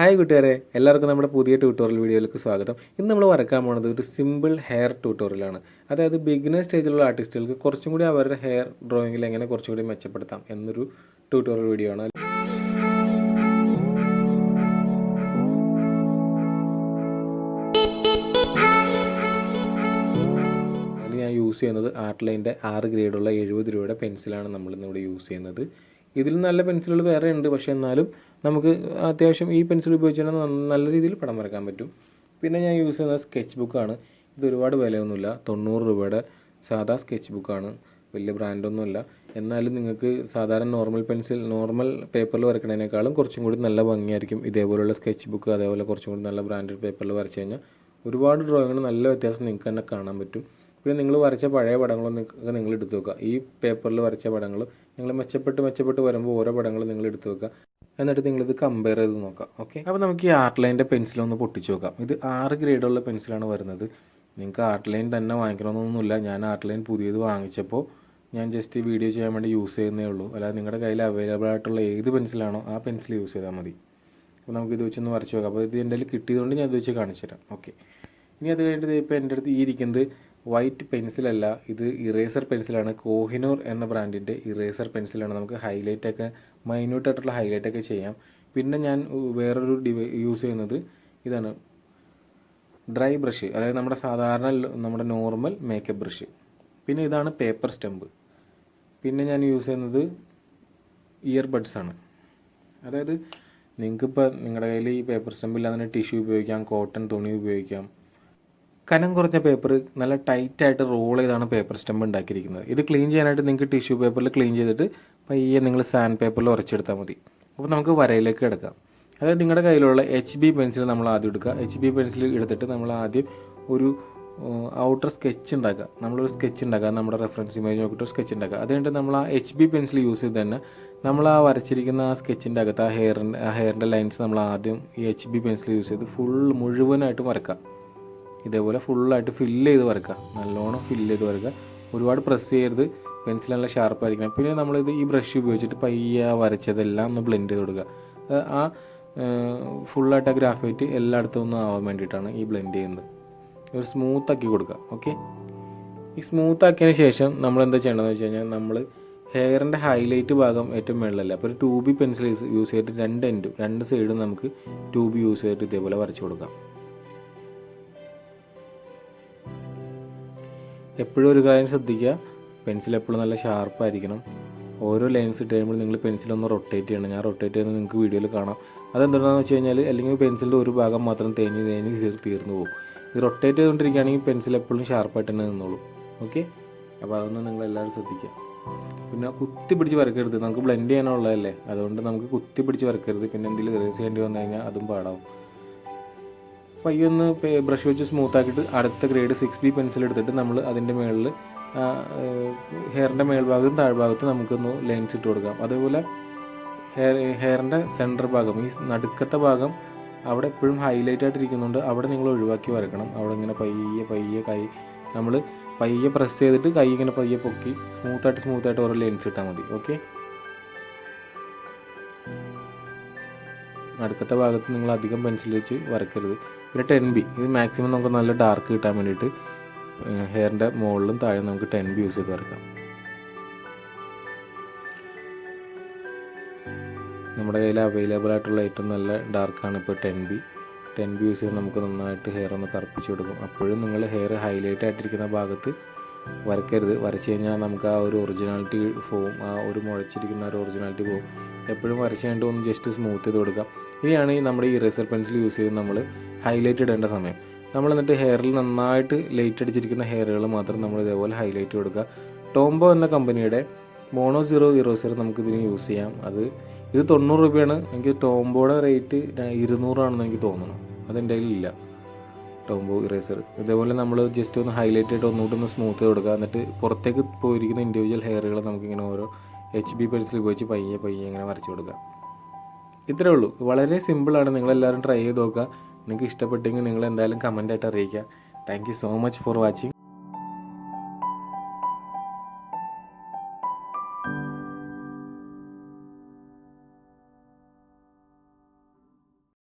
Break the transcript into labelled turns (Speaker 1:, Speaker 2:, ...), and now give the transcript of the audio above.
Speaker 1: Hi കൂട്ടുകാരെ, എല്ലാവർക്കും നമ്മുടെ പുതിയ ട്യൂട്ടോറിയൽ വീഡിയോയിലേക്ക് സ്വാഗതം. ഇന്ന് നമ്മൾ വരക്കാൻ പോകുന്നത് ഒരു സിമ്പിൾ ഹെയർ ട്യൂട്ടോറിയലാണ്. അതായത് ബിഗിനർ സ്റ്റേജിലുള്ള ആർട്ടിസ്റ്റുകൾക്ക് കുറച്ചും കൂടി അവരുടെ ഹെയർ ഡ്രോയിങ്ങിൽ എങ്ങനെ കുറച്ചും കൂടി മെച്ചപ്പെടുത്താം എന്നൊരു ട്യൂട്ടോറിയൽ വീഡിയോ ആണ്. ഞാൻ യൂസ് ചെയ്യുന്നത് ആർട്ട് ലൈൻ്റെ 6 ഗ്രേഡുള്ള 70 രൂപയുടെ പെൻസിലാണ് നമ്മളിന്നിവിടെ യൂസ് ചെയ്യുന്നത്. ഇതിൽ നല്ല പെൻസിലുകൾ വേറെ ഉണ്ട്, പക്ഷേ എന്നാലും നമുക്ക് അത്യാവശ്യം ഈ പെൻസിൽ ഉപയോഗിച്ചാൽ നല്ല രീതിയിൽ പടം വരയ്ക്കാൻ പറ്റും. പിന്നെ ഞാൻ യൂസ് ചെയ്യുന്നത് സ്കെച്ച് ബുക്കാണ്. ഇത് ഒരുപാട് വിലയൊന്നുമില്ല, 90 രൂപയുടെ സാധാ സ്കെച്ച് ബുക്കാണ്, വലിയ ബ്രാൻഡൊന്നുമില്ല. എന്നാലും നിങ്ങൾക്ക് സാധാരണ നോർമൽ പേപ്പറിൽ വരയ്ക്കുന്നതിനേക്കാളും കുറച്ചും കൂടി നല്ല ഭംഗിയായിരിക്കും ഇതേപോലുള്ള സ്കെച്ച് ബുക്ക്. അതേപോലെ കുറച്ചും കൂടി നല്ല ബ്രാൻഡഡ് പേപ്പറിൽ വരച്ച് കഴിഞ്ഞാൽ ഒരുപാട് ഡ്രോയിങ്ങിന് നല്ല വ്യത്യാസം നിങ്ങൾക്ക് തന്നെ കാണാൻ പറ്റും. പിന്നെ നിങ്ങൾ വരച്ച പഴയ പടങ്ങളും നിങ്ങൾ എടുത്ത് വെക്കുക. ഈ പേപ്പറിൽ വരച്ച പടങ്ങൾ നിങ്ങൾ മെച്ചപ്പെട്ട് വരുമ്പോൾ ഓരോ പടങ്ങൾ നിങ്ങൾ എടുത്ത് വെക്കുക. എന്നിട്ട് നിങ്ങളിത് കമ്പയർ ചെയ്ത് നോക്കാം. ഓക്കെ, അപ്പോൾ നമുക്ക് ഈ ആർട്ട് ലൈൻ്റെ പെൻസിലൊന്ന് പൊട്ടിച്ച് നോക്കാം. ഇത് 6 ഗ്രേഡുള്ള പെൻസിലാണ് വരുന്നത്. നിങ്ങൾക്ക് ആർട്ട് ലൈൻ തന്നെ വാങ്ങിക്കണമെന്നൊന്നുമില്ല. ഞാൻ ആർട്ട് ലൈൻ പുതിയത് വാങ്ങിച്ചപ്പോൾ ഞാൻ ജസ്റ്റ് വീഡിയോ ചെയ്യാൻ വേണ്ടി യൂസ് ചെയ്യുന്നേ ഉള്ളൂ. അല്ലാതെ നിങ്ങളുടെ കയ്യിൽ അവൈലബിൾ ആയിട്ടുള്ള ഏത് പെൻസിലാണോ ആ പെൻസിൽ യൂസ് ചെയ്താൽ മതി. അപ്പോൾ നമുക്ക് ഇത് വെച്ചൊന്ന് വരച്ച് നോക്കാം. അപ്പോൾ ഇത് എൻ്റെ കയ്യിൽ കിട്ടിയതുകൊണ്ട് ഞാൻ ഇത് വെച്ച് കാണിച്ചു തരാം. ഓക്കെ, ഇനി അത് കഴിഞ്ഞിട്ട് ഇപ്പോൾ എൻ്റെ അടുത്ത് ഈ ഇരിക്കുന്നത് വൈറ്റ് പെൻസിലല്ല, ഇത് ഇറേസർ പെൻസിലാണ്. കോഹിനൂർ എന്ന ബ്രാൻഡിൻ്റെ ഇറേസർ പെൻസിലാണ്. നമുക്ക് ഹൈലൈറ്റൊക്കെ മൈന്യൂട്ടായിട്ടുള്ള ഹൈലൈറ്റൊക്കെ ചെയ്യാം. പിന്നെ ഞാൻ വേറൊരു യൂസ് ചെയ്യുന്നത് ഇതാണ്, ഡ്രൈ ബ്രഷ്, അതായത് നമ്മുടെ നോർമൽ മേക്കപ്പ് ബ്രഷ്. പിന്നെ ഇതാണ് പേപ്പർ സ്റ്റമ്പ്. പിന്നെ ഞാൻ യൂസ് ചെയ്യുന്നത് ഇയർബഡ്സ് ആണ്. അതായത് നിങ്ങൾക്കിപ്പോൾ നിങ്ങളുടെ കയ്യിൽ ഈ പേപ്പർ സ്റ്റമ്പ് ഇല്ലാതെ ടിഷ്യൂ ഉപയോഗിക്കാം, കോട്ടൺ തുണി ഉപയോഗിക്കാം. കനം കുറഞ്ഞ പേപ്പർ നല്ല ടൈറ്റായിട്ട് റോൾ ചെയ്താണ് പേപ്പർ സ്റ്റമ്പ് ഉണ്ടാക്കിയിരിക്കുന്നത്. ഇത് ക്ലീൻ ചെയ്യാനായിട്ട് നിങ്ങൾക്ക് ടിഷ്യൂ പേപ്പറിൽ ക്ലീൻ ചെയ്തിട്ട് പയ്യെ നിങ്ങൾ സാൻഡ് പേപ്പറിൽ ഉരച്ചെടുത്താൽ മതി. അപ്പോൾ നമുക്ക് വരയിലേക്ക് കിടക്കാം. അതായത് നിങ്ങളുടെ കയ്യിലുള്ള HB പെൻസിൽ നമ്മൾ ആദ്യം എടുക്കുക. HB പെൻസിൽ എടുത്തിട്ട് നമ്മൾ ആദ്യം ഒരു ഔട്ടർ സ്കെച്ച് ഉണ്ടാക്കുക. നമ്മളൊരു സ്കെച്ച് ഉണ്ടാക്കുക, നമ്മുടെ റെഫറൻസ് ഇമേജ് നോക്കിയിട്ട് ഒരു സ്കെച്ച് ഉണ്ടാക്കുക. അതുകഴിഞ്ഞിട്ട് നമ്മൾ ആ HB പെൻസിൽ യൂസ് ചെയ്ത് തന്നെ നമ്മൾ ആ വരച്ചിരിക്കുന്ന ആ സ്കെച്ചിൻ്റെ അകത്ത് ആ ഹെയറിൻ്റെ ലൈൻസ് നമ്മൾ ആദ്യം ഈ HB പെൻസിൽ യൂസ് ചെയ്ത് മുഴുവനായിട്ട് വരക്കുക. ഇതേപോലെ ഫുള്ളായിട്ട് ഫില്ല് ചെയ്ത് വരക്കുക, നല്ലോണം ഫില്ല് ചെയ്ത് വരക്കുക. ഒരുപാട് പ്രസ് ചെയ്യരുത്, പെൻസിൽ നല്ല ഷാർപ്പായിരിക്കണം. പിന്നെ നമ്മളിത് ഈ ബ്രഷ് ഉപയോഗിച്ചിട്ട് പയ്യെ വരച്ചതെല്ലാം ഒന്ന് ബ്ലെൻഡ് ചെയ്ത് കൊടുക്കുക. ആ ഫുള്ളായിട്ട് ആ ഗ്രാഫൈറ്റ് എല്ലായിടത്തും ഒന്നും ആവാൻ വേണ്ടിയിട്ടാണ് ഈ ബ്ലെൻഡ് ചെയ്യുന്നത്. ഒരു സ്മൂത്താക്കി കൊടുക്കുക. ഓക്കെ, ഈ സ്മൂത്താക്കിയതിന് ശേഷം നമ്മൾ എന്താ ചെയ്യേണ്ടതെന്ന് വെച്ച് കഴിഞ്ഞാൽ നമ്മൾ ഹെയറിൻ്റെ ഹൈലൈറ്റ് ഭാഗം ഏറ്റവും മുകളിലല്ല, അപ്പോൾ ഒരു 2B പെൻസിൽ യൂസ് ചെയ്തിട്ട് രണ്ട് സൈഡും നമുക്ക് 2B യൂസ് ചെയ്തിട്ട് ഇതേപോലെ വരച്ചു കൊടുക്കാം. എപ്പോഴും ഒരു കാര്യം ശ്രദ്ധിക്കുക, പെൻസിൽ എപ്പോഴും നല്ല ഷാർപ്പായിരിക്കണം. ഓരോ ലൈൻസ് ഇട്ട് കഴിയുമ്പോൾ നിങ്ങൾ പെൻസിലൊന്ന് റൊട്ടേറ്റ് ചെയ്യണം. ഞാൻ റൊട്ടേറ്റ് ചെയ്യുന്നത് നിങ്ങൾക്ക് വീഡിയോയിൽ കാണാം. അതെന്താണെന്ന് വെച്ച് കഴിഞ്ഞാൽ അല്ലെങ്കിൽ പെൻസിലിൻ്റെ ഒരു ഭാഗം മാത്രം തേഞ്ഞ് തീർന്നു പോകും. ഇത് റൊട്ടേറ്റ് ചെയ്തുകൊണ്ടിരിക്കുകയാണെങ്കിൽ പെൻസിൽ എപ്പോഴും ഷാർപ്പായിട്ട് തന്നെ നിന്നോളൂ. ഓക്കെ, അപ്പോൾ അതൊന്നും നിങ്ങളെല്ലാവരും ശ്രദ്ധിക്കുക. പിന്നെ കുത്തി പിടിച്ച് വരക്കരുത്, നമുക്ക് ബ്ലെൻഡ് ചെയ്യാനുള്ളതല്ലേ, അതുകൊണ്ട് നമുക്ക് കുത്തി പിടിച്ച് വരക്കരുത്. പിന്നെ എന്തെങ്കിലും ഇറേസ് ചെയ്യേണ്ടി വന്നു കഴിഞ്ഞാൽ അതും പാടാവും. പയ്യൊന്ന് ബ്രഷ് വെച്ച് സ്മൂത്താക്കിയിട്ട് അടുത്ത ഗ്രേഡ് 6B പെൻസിൽ എടുത്തിട്ട് നമ്മൾ അതിൻ്റെ മുകളിൽ ഹെയറിൻ്റെ മേൽഭാഗത്തും താഴ്ഭാഗത്തും നമുക്കൊന്ന് ലൈൻസ് ഇട്ട് കൊടുക്കാം. അതേപോലെ ഹെയറിൻ്റെ സെൻറ്റർ ഭാഗം, ഈ നടുക്കത്തെ ഭാഗം അവിടെ എപ്പോഴും ഹൈലൈറ്റ് ആയിട്ടിരിക്കുന്നുണ്ട്, അവിടെ നിങ്ങൾ ഒഴിവാക്കി വരക്കണം. അവിടെ ഇങ്ങനെ പയ്യെ കൈ നമ്മൾ പയ്യെ പ്രസ് ചെയ്തിട്ട് കൈ ഇങ്ങനെ പയ്യെ പൊക്കി സ്മൂത്തായിട്ട് ഓരോ ലൈൻസ് ഇട്ടാൽ മതി. ഓക്കെ, നടുക്കത്തെ ഭാഗത്ത് നിങ്ങൾ അധികം പെൻസിൽ വെച്ച് വരക്കരുത്. പിന്നെ 10B, ഇത് മാക്സിമം നമുക്ക് നല്ല ഡാർക്ക് കിട്ടാൻ വേണ്ടിയിട്ട് ഹെയറിൻ്റെ മുകളിലും താഴെ നമുക്ക് 10B യൂസ് ചെയ്ത് വരക്കാം. നമ്മുടെ കയ്യിൽ അവൈലബിൾ ആയിട്ടുള്ള ഏറ്റവും നല്ല ഡാർക്കാണ് ഇപ്പോൾ 10B യൂസ് ചെയ്ത് നമുക്ക് നന്നായിട്ട് ഹെയർ ഒന്ന് കറുപ്പിച്ച് കൊടുക്കും. അപ്പോഴും നിങ്ങൾ ഹെയർ ഹൈലൈറ്റ് ആയിട്ടിരിക്കുന്ന ഭാഗത്ത് വരക്കരുത്. വരച്ച് കഴിഞ്ഞാൽ നമുക്ക് ആ ഒരു ഒറിജിനാലിറ്റി പോവും, ആ ഒരു മുഴച്ചിരിക്കുന്ന ഒരു ഒറിജിനാലിറ്റി പോവും. എപ്പോഴും വരച്ച് കഴിഞ്ഞിട്ട് ഒന്ന് ജസ്റ്റ് സ്മൂത്ത് ചെയ്ത് കൊടുക്കാം. ഇനിയാണ് നമ്മുടെ ഈ ഇറേസർ പെൻസിൽ യൂസ് ചെയ്ത് നമ്മൾ ഹൈലൈറ്റ് ഇടേണ്ട സമയം. നമ്മൾ എന്നിട്ട് ഹെയറിൽ നന്നായിട്ട് ലൈറ്റ് അടിച്ചിരിക്കുന്ന ഹെയറുകൾ മാത്രം നമ്മൾ ഇതേപോലെ ഹൈലൈറ്റ് കൊടുക്കുക. ടോംബോ എന്ന കമ്പനിയുടെ മോണോ 000 നമുക്കിതിന് യൂസ് ചെയ്യാം. ഇത് 90 രൂപയാണ്. എനിക്ക് ടോംബോയുടെ റേറ്റ് 200 ആണെന്ന് എനിക്ക് തോന്നുന്നു. അതെൻ്റെ കയ്യിലില്ല ടോംബോ ഇറേസർ. ഇതേപോലെ നമ്മൾ ജസ്റ്റ് ഒന്ന് ഹൈലൈറ്റ് ആയിട്ട് ഒന്നുകൂടി ഒന്ന് സ്മൂത്ത് ചെയ്ത് കൊടുക്കുക. എന്നിട്ട് പുറത്തേക്ക് പോയിരിക്കുന്ന ഇൻഡിവിജ്വൽ ഹെയറുകൾ നമുക്കിങ്ങനെ ഓരോ HB പെൻസിൽ ഉപയോഗിച്ച് പയ്യെ ഇങ്ങനെ വരച്ചു കൊടുക്കുക. ഇത്രേ ഉള്ളൂ, വളരെ സിമ്പിളാണ്. നിങ്ങളെല്ലാവരും ട്രൈ ചെയ്ത് നോക്കുക. നിങ്ങൾക്ക് ഇഷ്ടപ്പെട്ടെങ്കിൽ നിങ്ങൾ എന്തായാലും കമൻ്റായിട്ട് അറിയിക്കുക. Thank you so much for watching.